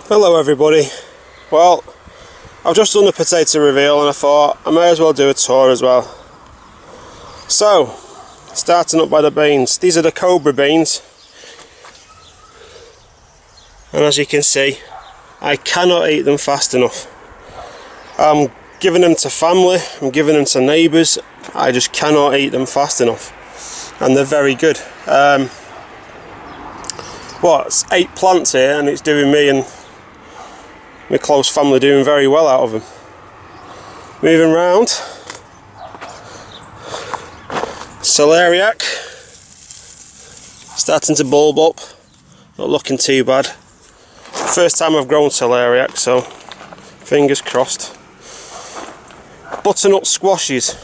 Hello everybody. Well, I've just done the potato reveal and I thought I may as well do a tour as well. So, starting up by the beans. These are the cobra beans. And as you can see, I cannot eat them fast enough. I'm giving them to family, I'm giving them to neighbours. I just cannot eat them fast enough. And they're very good. It's 8 plants here and it's doing me and my close family doing very well out of them. Moving round, celeriac, starting to bulb up, not looking too bad. First time I've grown celeriac, so fingers crossed. Butternut squashes.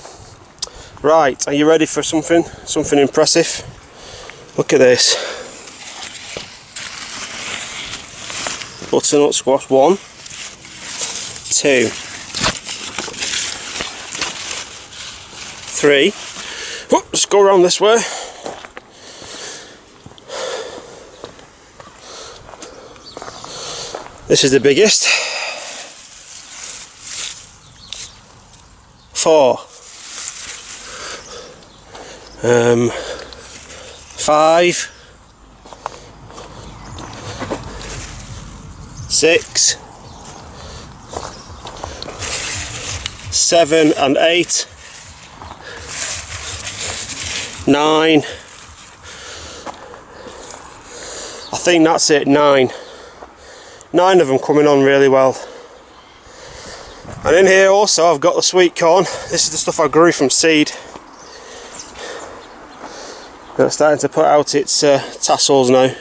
Right, are you ready for something impressive? Look at this. Butternut squash, 1, 2, 3. Oh, just go around this way. This is the biggest. 4. 5. 6, 7 and 8, 9. I think that's it, 9. 9 of them coming on really well. And in here also I've got the sweet corn. This is the stuff I grew from seed. And it's starting to put out its tassels now.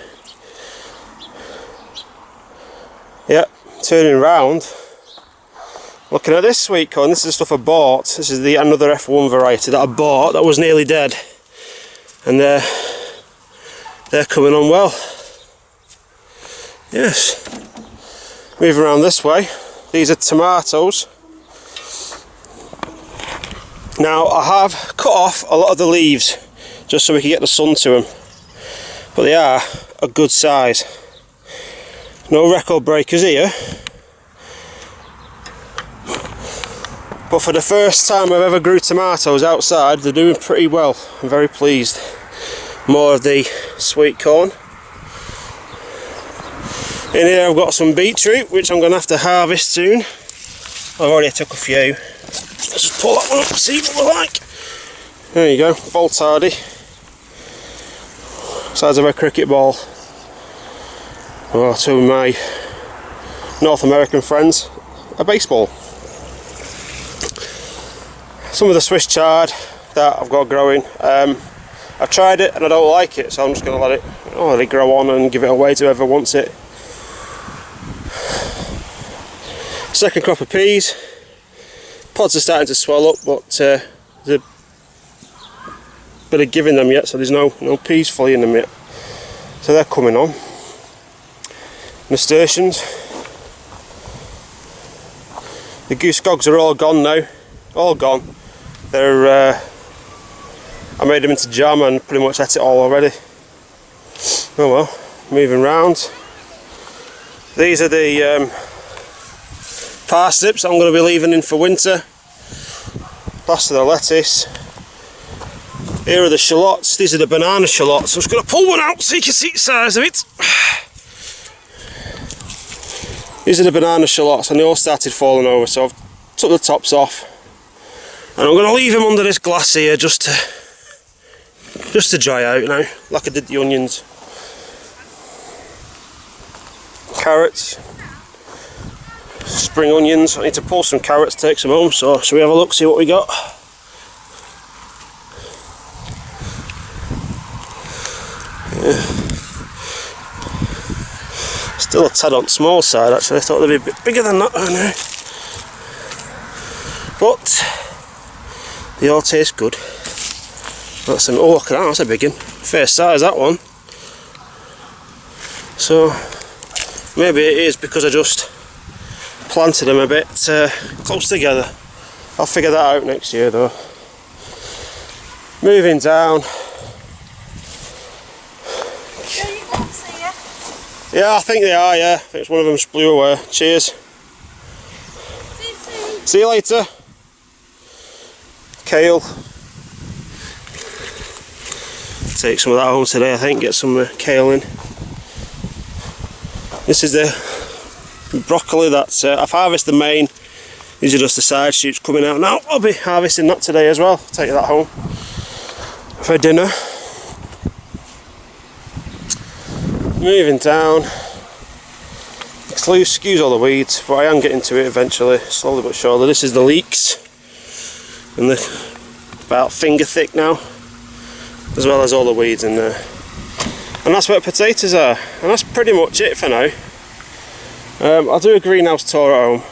Yep, turning around, looking at this sweet corn. This is the stuff I bought. This is another F1 variety that I bought that was nearly dead, and they're coming on well. Yes. Moving around this way, these are tomatoes. Now I have cut off a lot of the leaves just so we can get the sun to them, but they are a good size. No record breakers here, but for the first time I've ever grew tomatoes outside, they're doing pretty well. I'm very pleased. More of the sweet corn. In here I've got some beetroot, which I'm going to have to harvest soon. I've already took a few. Let's just pull that one up and see what they're like. There you go, bolt hardy. Size of a cricket ball. Two of my North American friends, a baseball. Some of the Swiss chard that I've got growing. I've tried it and I don't like it, so I'm just going to let it grow on and give it away to whoever wants it. Second crop of peas. Pods are starting to swell up, but there's a bit of giving them yet, so there's no peas fully in them yet. So they're coming on. Nasturtiums. The goose gogs are all gone now. All gone. They're I made them into jam and pretty much ate it all already. Oh well. Moving round. These are the parsnips I'm going to be leaving in for winter. Last of the lettuce. Here are the shallots. These are the banana shallots. I'm just going to pull one out so you can see the size of it. These are the banana shallots and they all started falling over, so I've took the tops off. And I'm going to leave them under this glass here just to dry out now, like I did the onions. Carrots. Spring onions. I need to pull some carrots, take some home, so shall we have a look, see what we got? Yeah. Still a tad on the small side actually. I thought they'd be a bit bigger than that right now. But they all taste good. That's look at that, that's a big one. Fair size that one. So maybe it is because I just planted them a bit close together. I'll figure that out next year though. Moving down. Yeah, I think they are, yeah. I think it's one of them just blew away. Cheers. See you soon. See you later. Kale. Take some of that home today, I think, get some kale in. This is the broccoli that I've harvested the main. These are just the side shoots coming out now. I'll be harvesting that today as well. Take that home for dinner. Moving down. Excuse all the weeds, but I am getting to it eventually, slowly but surely. This is the leeks, and they're about finger thick now, as well as all the weeds in there. And that's where potatoes are, and that's pretty much it for now. I'll do a greenhouse tour at home.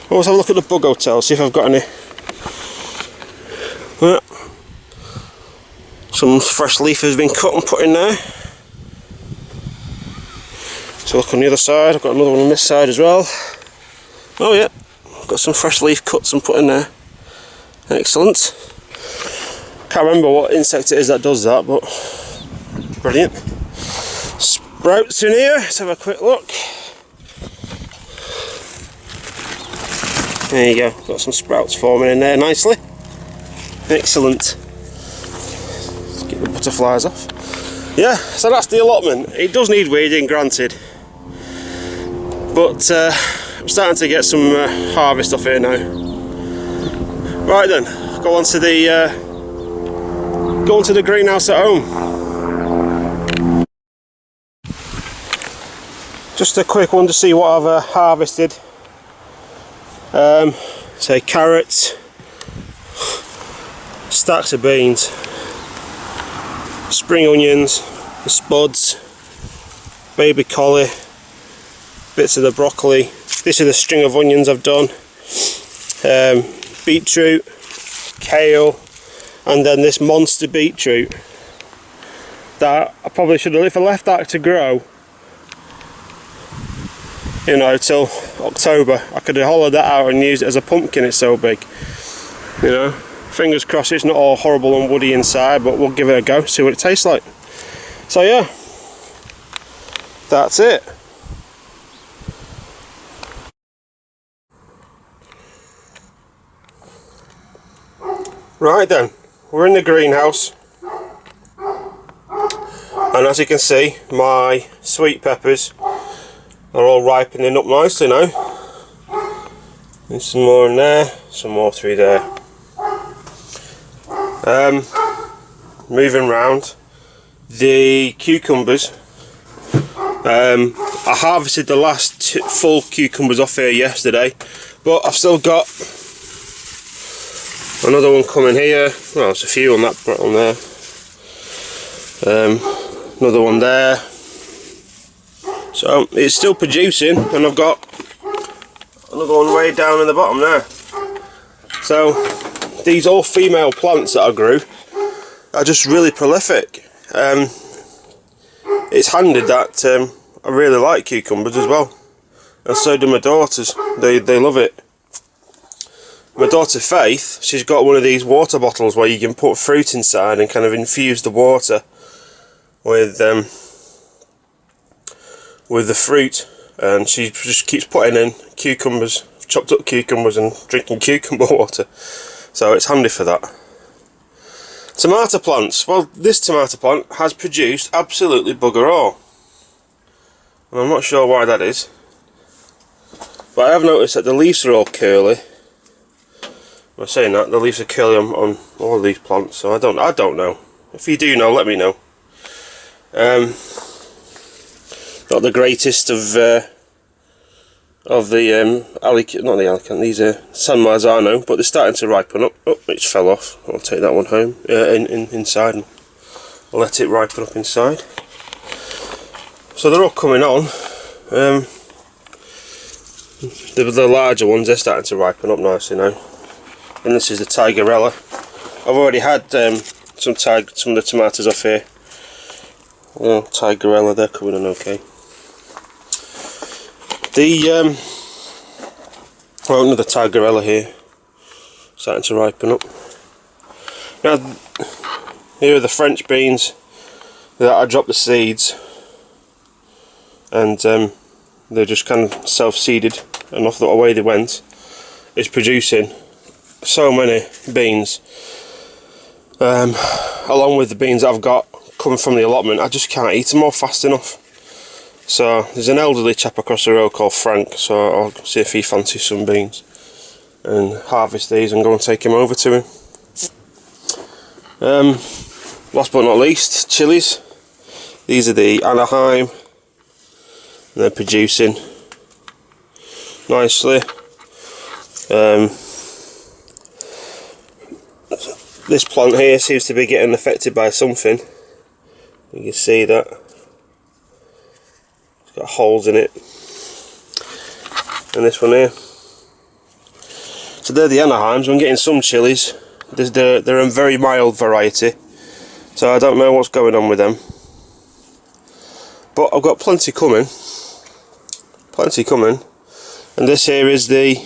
I'll also have a look at the bug hotel, see if I've got any. Yeah. Some fresh leaf has been cut and put in there. So look on the other side, I've got another one on this side as well. Oh yeah, got some fresh leaf cuts and put in there. Excellent. Can't remember what insect it is that does that, but brilliant. Sprouts in here, let's have a quick look. There you go, got some sprouts forming in there nicely. Excellent. Let's get the butterflies off. Yeah, so that's the allotment. It does need weeding, granted. But I'm starting to get some harvest off here now. Right then, go on to the greenhouse at home. Just a quick one to see what I've harvested. Say carrots, stacks of beans, spring onions, the spuds, baby collie, bits of the broccoli. This is the string of onions I've done. Beetroot, kale, and then this monster beetroot that I probably should have, if I left that to grow, you know, till October, I could have hollowed that out and used it as a pumpkin. It's so big, you know. Fingers crossed it's not all horrible and woody inside, but we'll give it a go, see what it tastes like. So yeah, that's it. Right then, we're in the greenhouse, and as you can see, my sweet peppers are all ripening up nicely now. There's some more in there, some more through there. Moving round, the cucumbers. I harvested the last full cucumbers off here yesterday, but I've still got another one coming here. Well, there's a few on that on there. Another one there. So it's still producing, and I've got another one way down in the bottom there. So these all female plants that I grew are just really prolific. It's handy that I really like cucumbers as well, and so do my daughters. They love it. My daughter Faith, she's got one of these water bottles where you can put fruit inside and kind of infuse the water with the fruit, and she just keeps putting in cucumbers, chopped up cucumbers, and drinking cucumber water. So it's handy for that. Tomato plants. Well, this tomato plant has produced absolutely bugger all, and I'm not sure why that is, but I have noticed that the leaves are all curly. I'm saying that the leaves are curly on all of these plants, so I don't know. If you do know, let me know. Not the greatest of the not the Alicante, these are San Marzano, but they're starting to ripen up. Oh, it fell off. I'll take that one home inside and I'll let it ripen up inside. So they're all coming on. The larger ones, they're starting to ripen up nicely now. And this is the Tigerella. I've already had some of the tomatoes off here. Oh, Tigerella, they're coming on okay. Another Tigerella here, starting to ripen up. Now, here are the French beans. that I dropped the seeds, and they just kind of self-seeded, and off the away they went. It's producing so many beans, along with the beans that I've got coming from the allotment. I just can't eat them all fast enough. So there's an elderly chap across the road called Frank, so I'll see if he fancies some beans and harvest these and go and take him over to him. Last but not least, chilies. These are the Anaheim, and they're producing nicely. This plant here seems to be getting affected by something. You can see that it's got holes in it, and this one here. So they're the Anaheims. I'm getting some chilies. They're a very mild variety, so I don't know what's going on with them. But I've got plenty coming. And this here is the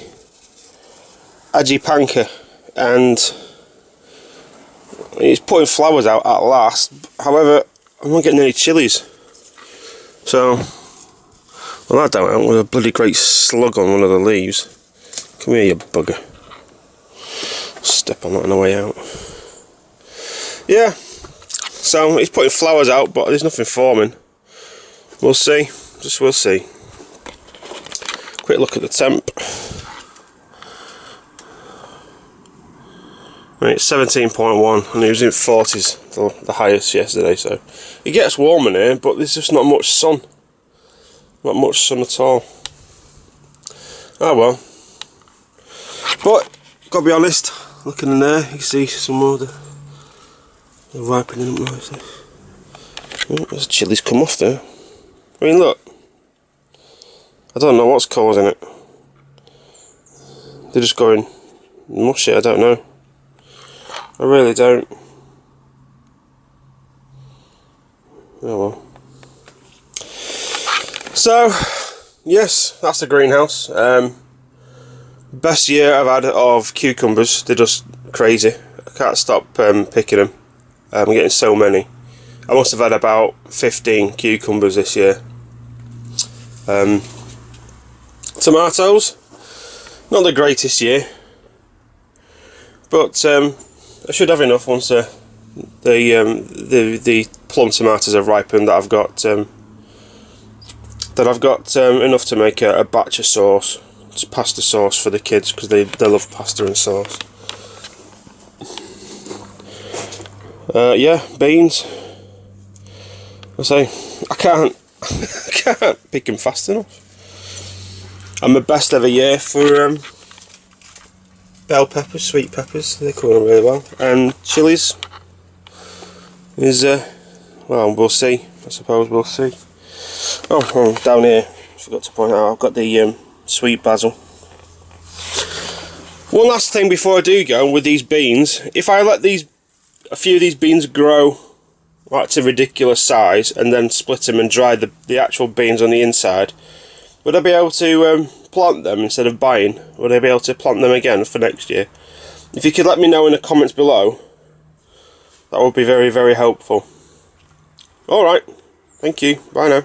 Ajipanka, and it's putting flowers out at last. However, I'm not getting any chilies. So, well, that don't help with a bloody great slug on one of the leaves. Come here, you bugger. Step on that on the way out. Yeah, so it's putting flowers out, but there's nothing forming. We'll see, we'll see. Quick look at the temp. Right, it's 17.1, and it was in 40s, the highest yesterday, so it gets warm in here, but there's just not much sun. Not much sun at all. Oh well. But, gotta be honest, looking in there, you can see some more of the ripening up nicely. Oh, there's chilies come off there. I mean, look. I don't know what's causing it. They're just going mushy, I don't know. I really don't. Oh well. So, yes, that's the greenhouse. Best year I've had of cucumbers. They're just crazy. I can't stop picking them. I'm getting so many. I must have had about 15 cucumbers this year. Tomatoes, not the greatest year, but I should have enough once the plum tomatoes have ripened. That I've got enough to make a batch of sauce. It's pasta sauce for the kids because they love pasta and sauce. Yeah, beans. I say I can't pick them fast enough. And my best ever year for bell peppers, sweet peppers. They're coming really well, and chilies is well, we'll see. I suppose we'll see. Oh, down here, forgot to point out, I've got the sweet basil. One last thing before I do go with these beans. If I let a few of these beans grow like to ridiculous size and then split them and dry the actual beans on the inside, would I be able to plant them instead of buying? Would I be able to plant them again for next year? If you could let me know in the comments below, that would be very, very helpful. Alright, thank you, bye now.